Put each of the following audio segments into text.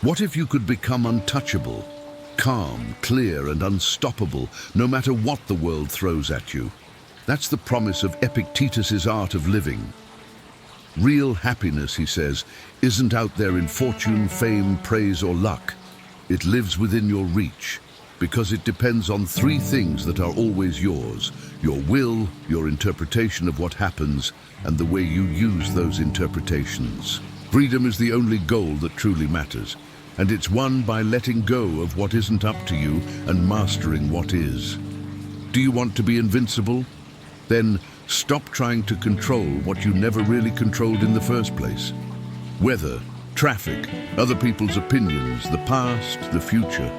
What if you could become untouchable, calm, clear, and unstoppable, no matter what the world throws at you? That's the promise of Epictetus's art of living. Real happiness, he says, isn't out there in fortune, fame, praise, or luck. It lives within your reach, because it depends on three things that are always yours: your will, your interpretation of what happens, and the way you use those interpretations. Freedom is the only goal that truly matters, and it's won by letting go of what isn't up to you and mastering what is. Do you want to be invincible? Then stop trying to control what you never really controlled in the first place. Weather, traffic, other people's opinions, the past, the future,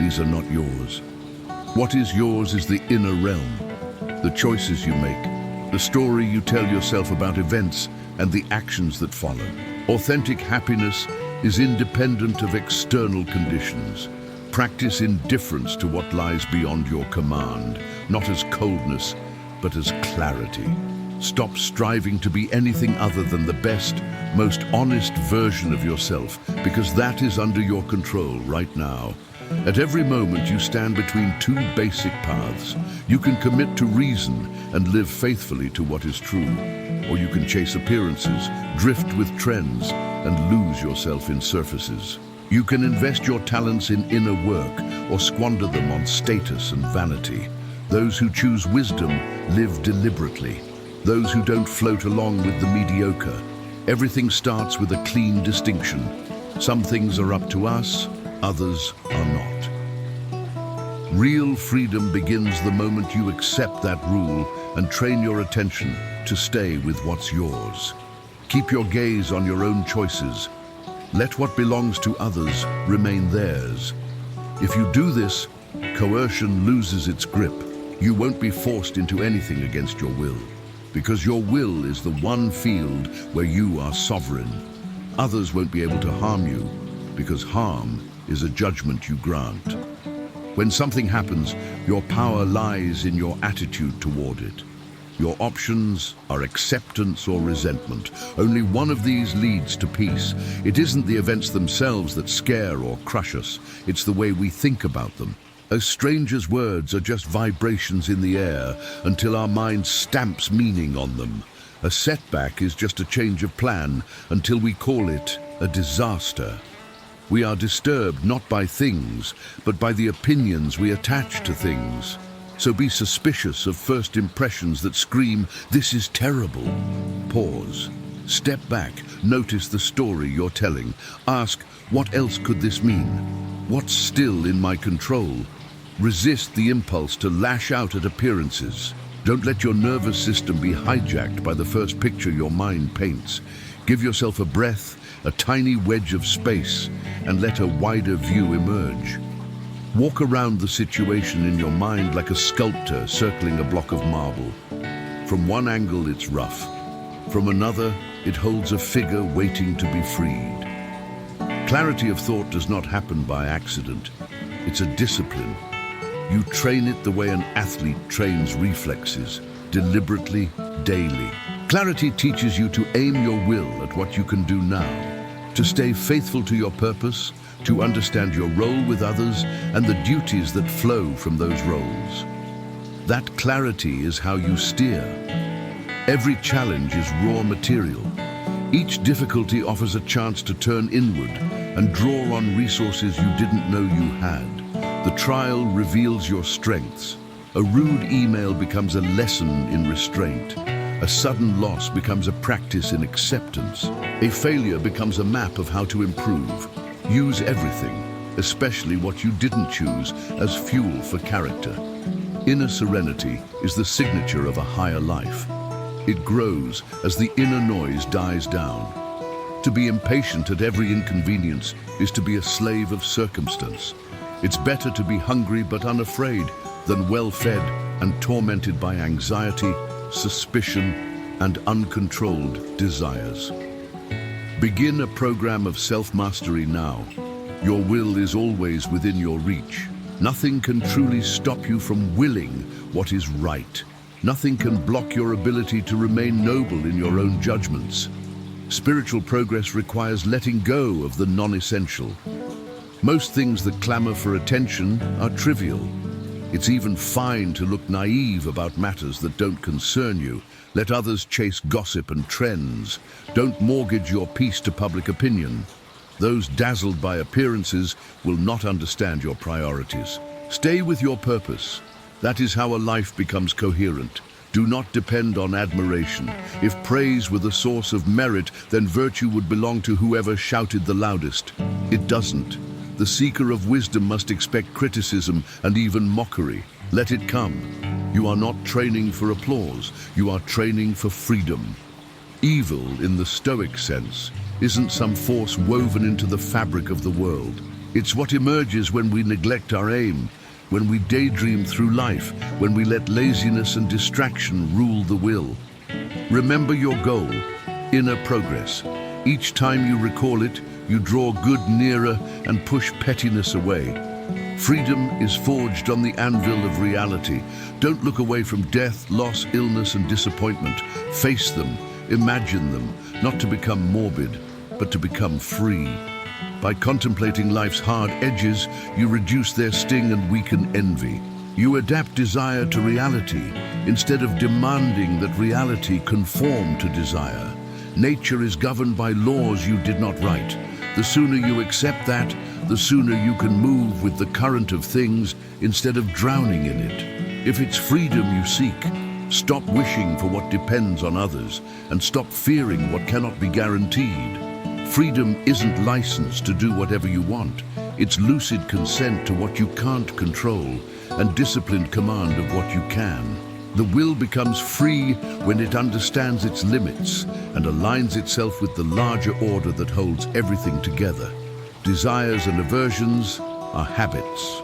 these are not yours. What is yours is the inner realm, the choices you make, the story you tell yourself about events, and the actions that follow. Authentic happiness is independent of external conditions. Practice indifference to what lies beyond your command, not as coldness, but as clarity. Stop striving to be anything other than the best, most honest version of yourself, because that is under your control right now. At every moment you stand between two basic paths. You can commit to reason and live faithfully to what is true, or you can chase appearances, drift with trends, and lose yourself in surfaces. You can invest your talents in inner work or squander them on status and vanity. Those who choose wisdom live deliberately. Those who don't float along with the mediocre. Everything starts with a clean distinction. Some things are up to us, others are not. Real freedom begins the moment you accept that rule and train your attention to stay with what's yours. Keep your gaze on your own choices. Let what belongs to others remain theirs. If you do this, coercion loses its grip. You won't be forced into anything against your will, because your will is the one field where you are sovereign. Others won't be able to harm you, because harm is a judgment you grant. When something happens, your power lies in your attitude toward it. Your options are acceptance or resentment. Only one of these leads to peace. It isn't the events themselves that scare or crush us. It's the way we think about them. A stranger's words are just vibrations in the air until our mind stamps meaning on them. A setback is just a change of plan until we call it a disaster. We are disturbed not by things, but by the opinions we attach to things. So be suspicious of first impressions that scream, "This is terrible." Pause. Step back. Notice the story you're telling. Ask, what else could this mean? What's still in my control? Resist the impulse to lash out at appearances. Don't let your nervous system be hijacked by the first picture your mind paints. Give yourself a breath, a tiny wedge of space, and let a wider view emerge. Walk around the situation in your mind like a sculptor circling a block of marble. From one angle, it's rough. From another, it holds a figure waiting to be freed. Clarity of thought does not happen by accident. It's a discipline. You train it the way an athlete trains reflexes, deliberately, daily. Clarity teaches you to aim your will at what you can do now, to stay faithful to your purpose, to understand your role with others and the duties that flow from those roles. That clarity is how you steer. Every challenge is raw material. Each difficulty offers a chance to turn inward and draw on resources you didn't know you had. The trial reveals your strengths. A rude email becomes a lesson in restraint. A sudden loss becomes a practice in acceptance. A failure becomes a map of how to improve. Use everything, especially what you didn't choose, as fuel for character. Inner serenity is the signature of a higher life. It grows as the inner noise dies down. To be impatient at every inconvenience is to be a slave of circumstance. It's better to be hungry but unafraid than well-fed and tormented by anxiety, suspicion, and uncontrolled desires. Begin a program of self-mastery now. Your will is always within your reach. Nothing can truly stop you from willing what is right. Nothing can block your ability to remain noble in your own judgments. Spiritual progress requires letting go of the non-essential. Most things that clamor for attention are trivial. It's even fine to look naive about matters that don't concern you. Let others chase gossip and trends. Don't mortgage your peace to public opinion. Those dazzled by appearances will not understand your priorities. Stay with your purpose. That is how a life becomes coherent. Do not depend on admiration. If praise were the source of merit, then virtue would belong to whoever shouted the loudest. It doesn't. The seeker of wisdom must expect criticism and even mockery. Let it come. You are not training for applause. You are training for freedom. Evil, in the Stoic sense, isn't some force woven into the fabric of the world. It's what emerges when we neglect our aim, when we daydream through life, when we let laziness and distraction rule the will. Remember your goal, inner progress. Each time you recall it, you draw good nearer and push pettiness away. Freedom is forged on the anvil of reality. Don't look away from death, loss, illness, and disappointment. Face them, imagine them, not to become morbid, but to become free. By contemplating life's hard edges, you reduce their sting and weaken envy. You adapt desire to reality, instead of demanding that reality conform to desire. Nature is governed by laws you did not write. The sooner you accept that, the sooner you can move with the current of things instead of drowning in it. If it's freedom you seek, stop wishing for what depends on others and stop fearing what cannot be guaranteed. Freedom isn't license to do whatever you want. It's lucid consent to what you can't control and disciplined command of what you can. The will becomes free when it understands its limits and aligns itself with the larger order that holds everything together. Desires and aversions are habits.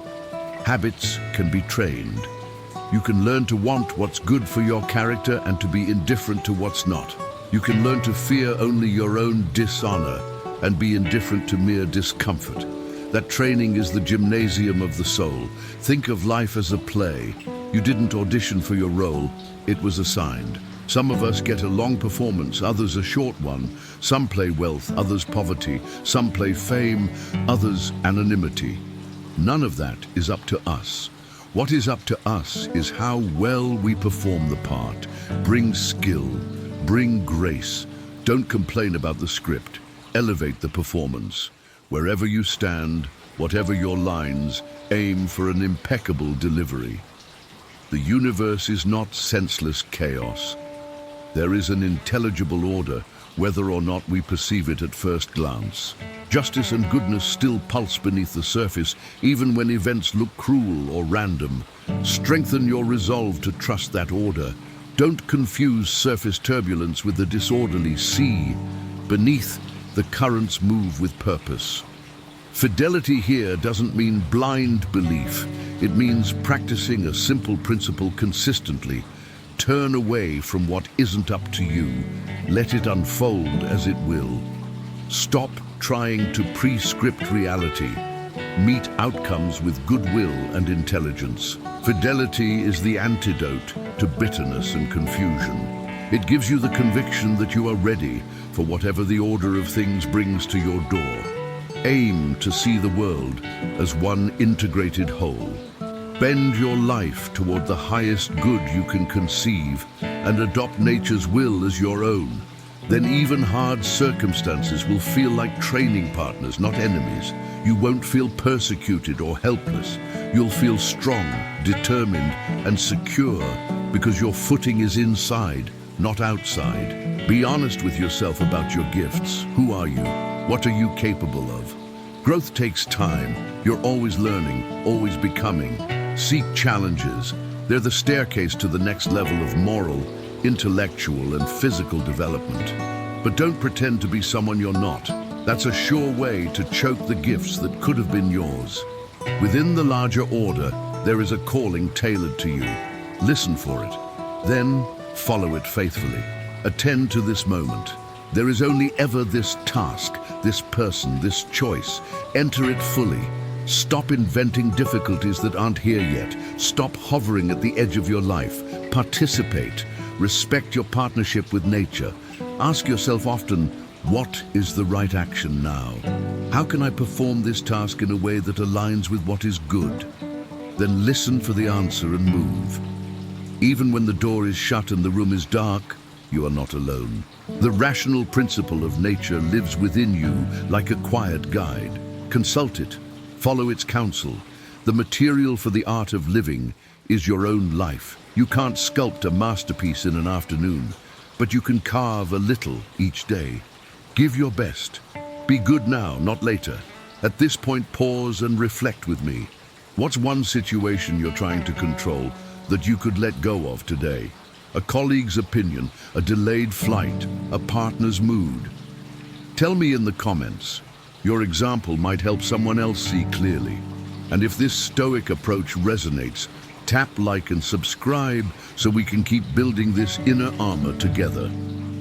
Habits can be trained. You can learn to want what's good for your character and to be indifferent to what's not. You can learn to fear only your own dishonor and be indifferent to mere discomfort. That training is the gymnasium of the soul. Think of life as a play. You didn't audition for your role, it was assigned. Some of us get a long performance, others a short one. Some play wealth, others poverty. Some play fame, others anonymity. None of that is up to us. What is up to us is how well we perform the part. Bring skill, bring grace. Don't complain about the script. Elevate the performance. Wherever you stand, whatever your lines, aim for an impeccable delivery. The universe is not senseless chaos. There is an intelligible order, whether or not we perceive it at first glance. Justice and goodness still pulse beneath the surface, even when events look cruel or random. Strengthen your resolve to trust that order. Don't confuse surface turbulence with the disorderly sea. Beneath, the currents move with purpose. Fidelity here doesn't mean blind belief. It means practicing a simple principle consistently. Turn away from what isn't up to you. Let it unfold as it will. Stop trying to pre-script reality. Meet outcomes with goodwill and intelligence. Fidelity is the antidote to bitterness and confusion. It gives you the conviction that you are ready for whatever the order of things brings to your door. Aim to see the world as one integrated whole. Bend your life toward the highest good you can conceive and adopt nature's will as your own. Then even hard circumstances will feel like training partners, not enemies. You won't feel persecuted or helpless. You'll feel strong, determined, and secure because your footing is inside, not outside. Be honest with yourself about your gifts. Who are you? What are you capable of? Growth takes time. You're always learning, always becoming. Seek challenges. They're the staircase to the next level of moral, intellectual, and physical development. But don't pretend to be someone you're not. That's a sure way to choke the gifts that could have been yours. Within the larger order, there is a calling tailored to you. Listen for it. Then follow it faithfully. Attend to this moment. There is only ever this task, this person, this choice. Enter it fully. Stop inventing difficulties that aren't here yet. Stop hovering at the edge of your life. Participate. Respect your partnership with nature. Ask yourself often, What is the right action now? How can I perform this task in a way that aligns with what is good? Then listen for the answer and move. Even when the door is shut and the room is dark, you are not alone. The rational principle of nature lives within you like a quiet guide. Consult it, follow its counsel. The material for the art of living is your own life. You can't sculpt a masterpiece in an afternoon, but you can carve a little each day. Give your best. Be good now, not later. At this point, pause and reflect with me. What's one situation you're trying to control that you could let go of today? A colleague's opinion, a delayed flight, a partner's mood. Tell me in the comments. Your example might help someone else see clearly. And if this Stoic approach resonates, tap like and subscribe so we can keep building this inner armor together.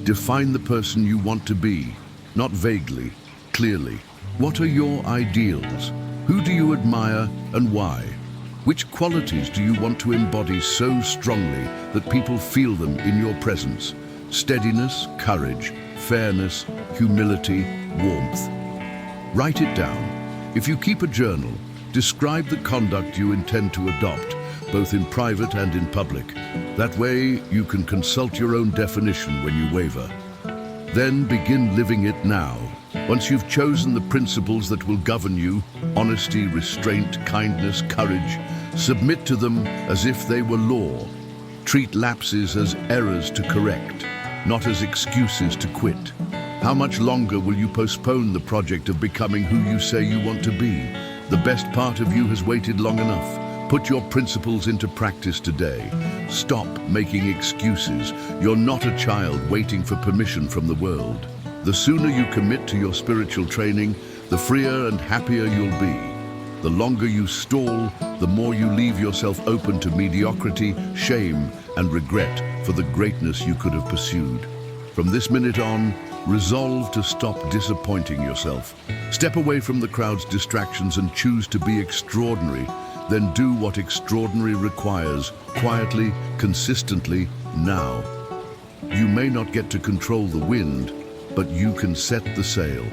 Define the person you want to be, not vaguely, clearly. What are your ideals? Who do you admire and why? Which qualities do you want to embody so strongly that people feel them in your presence? Steadiness, courage, fairness, humility, warmth. Write it down. If you keep a journal, describe the conduct you intend to adopt, both in private and in public. That way, you can consult your own definition when you waver. Then begin living it now. Once you've chosen the principles that will govern you, honesty, restraint, kindness, courage, submit to them as if they were law. Treat lapses as errors to correct, not as excuses to quit. How much longer will you postpone the project of becoming who you say you want to be? The best part of you has waited long enough. Put your principles into practice today. Stop making excuses. You're not a child waiting for permission from the world. The sooner you commit to your spiritual training, the freer and happier you'll be. The longer you stall, the more you leave yourself open to mediocrity, shame, and regret for the greatness you could have pursued. From this minute on, resolve to stop disappointing yourself. Step away from the crowd's distractions and choose to be extraordinary. Then do what extraordinary requires, quietly, consistently, now. You may not get to control the wind, but you can set the sail.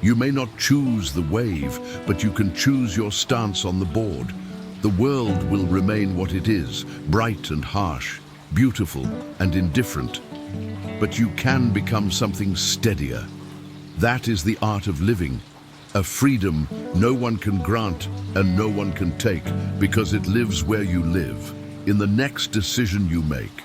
You may not choose the wave, but you can choose your stance on the board. The world will remain what it is, bright and harsh, beautiful and indifferent. But you can become something steadier. That is the art of living, a freedom no one can grant and no one can take, because it lives where you live, in the next decision you make.